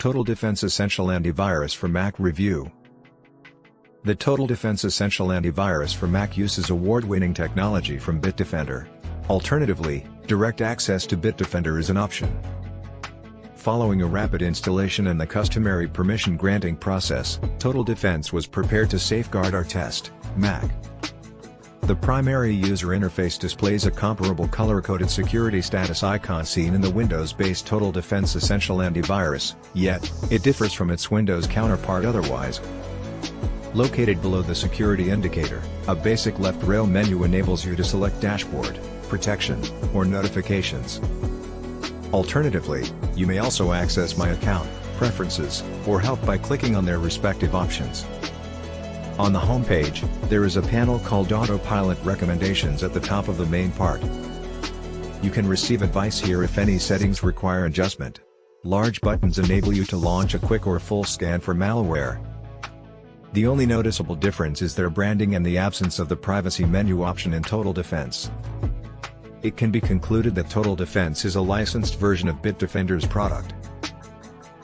Total Defense Essential Antivirus for Mac Review. The Total Defense Essential Antivirus for Mac uses award-winning technology from Bitdefender. Alternatively, direct access to Bitdefender is an option. Following a rapid installation and the customary permission granting process, Total Defense was prepared to safeguard our test, Mac. The primary user interface displays a comparable color-coded security status icon seen in the Windows-based Total Defense Essential Antivirus, yet, it differs from its Windows counterpart otherwise. Located below the security indicator, a basic left rail menu enables you to select Dashboard, Protection, or Notifications. Alternatively, you may also access My Account, Preferences, or Help by clicking on their respective options. On the home page, there is a panel called Autopilot Recommendations at the top of the main part. You can receive advice here if any settings require adjustment. Large buttons enable you to launch a quick or full scan for malware. The only noticeable difference is their branding and the absence of the privacy menu option in Total Defense. It can be concluded that Total Defense is a licensed version of Bitdefender's product.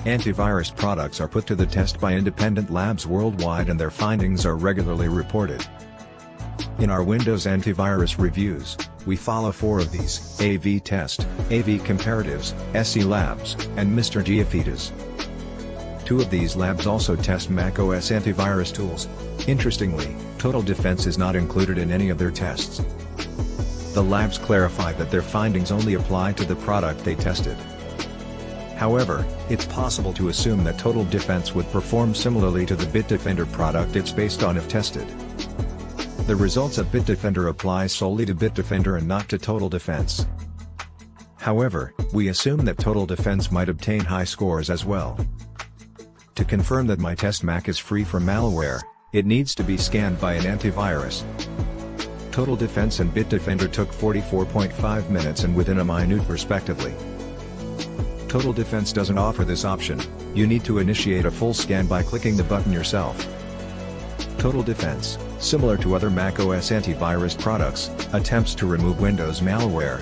Antivirus products are put to the test by independent labs worldwide and their findings are regularly reported. In our Windows antivirus reviews, we follow 4 of these: AV Test, AV Comparatives, SE Labs, and Mr. Giafita's. 2 of these labs also test macOS antivirus tools. Interestingly, Total Defense is not included in any of their tests. The labs clarify that their findings only apply to the product they tested. However, it's possible to assume that Total Defense would perform similarly to the Bitdefender product it's based on if tested. The results of Bitdefender apply solely to Bitdefender and not to Total Defense. However, we assume that Total Defense might obtain high scores as well. To confirm that my test Mac is free from malware, it needs to be scanned by an antivirus. Total Defense and Bitdefender took 44.5 minutes and within a minute respectively. Total Defense doesn't offer this option. You need to initiate a full scan by clicking the button yourself. Total Defense, similar to other macOS antivirus products, attempts to remove Windows malware.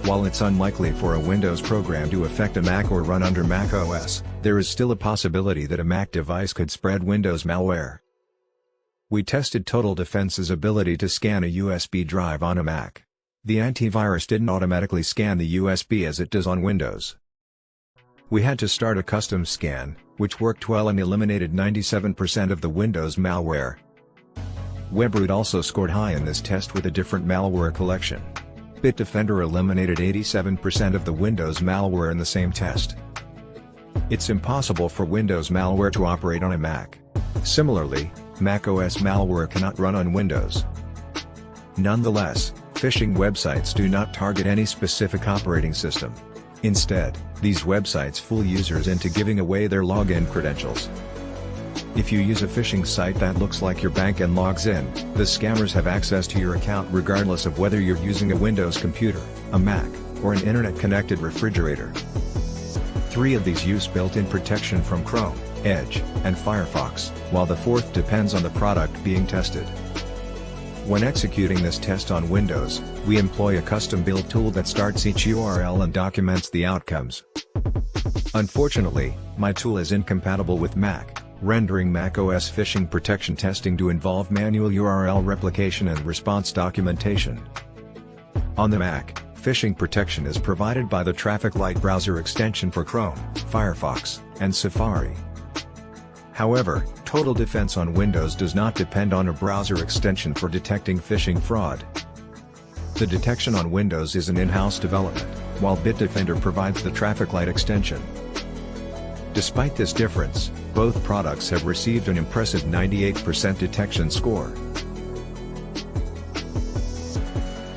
While it's unlikely for a Windows program to affect a Mac or run under macOS, there is still a possibility that a Mac device could spread Windows malware. We tested Total Defense's ability to scan a USB drive on a Mac. The antivirus didn't automatically scan the USB as it does on Windows. We had to start a custom scan, which worked well and eliminated 97% of the Windows malware. Webroot also scored high in this test with a different malware collection. Bitdefender eliminated 87% of the Windows malware in the same test. It's impossible for Windows malware to operate on a Mac. Similarly, macOS malware cannot run on Windows. Nonetheless, phishing websites do not target any specific operating system. Instead, these websites fool users into giving away their login credentials. If you use a phishing site that looks like your bank and logs in, the scammers have access to your account regardless of whether you're using a Windows computer, a Mac, or an internet-connected refrigerator. 3 of these use built-in protection from Chrome, Edge, and Firefox, while the 4th depends on the product being tested. When executing this test on Windows, we employ a custom-built tool that starts each URL and documents the outcomes. Unfortunately, my tool is incompatible with Mac, rendering macOS phishing protection testing to involve manual URL replication and response documentation. On the Mac, phishing protection is provided by the Traffic Light browser extension for Chrome, Firefox, and Safari. However, Total Defense on Windows does not depend on a browser extension for detecting phishing fraud. The detection on Windows is an in-house development, while Bitdefender provides the Traffic Light extension. Despite this difference, both products have received an impressive 98% detection score.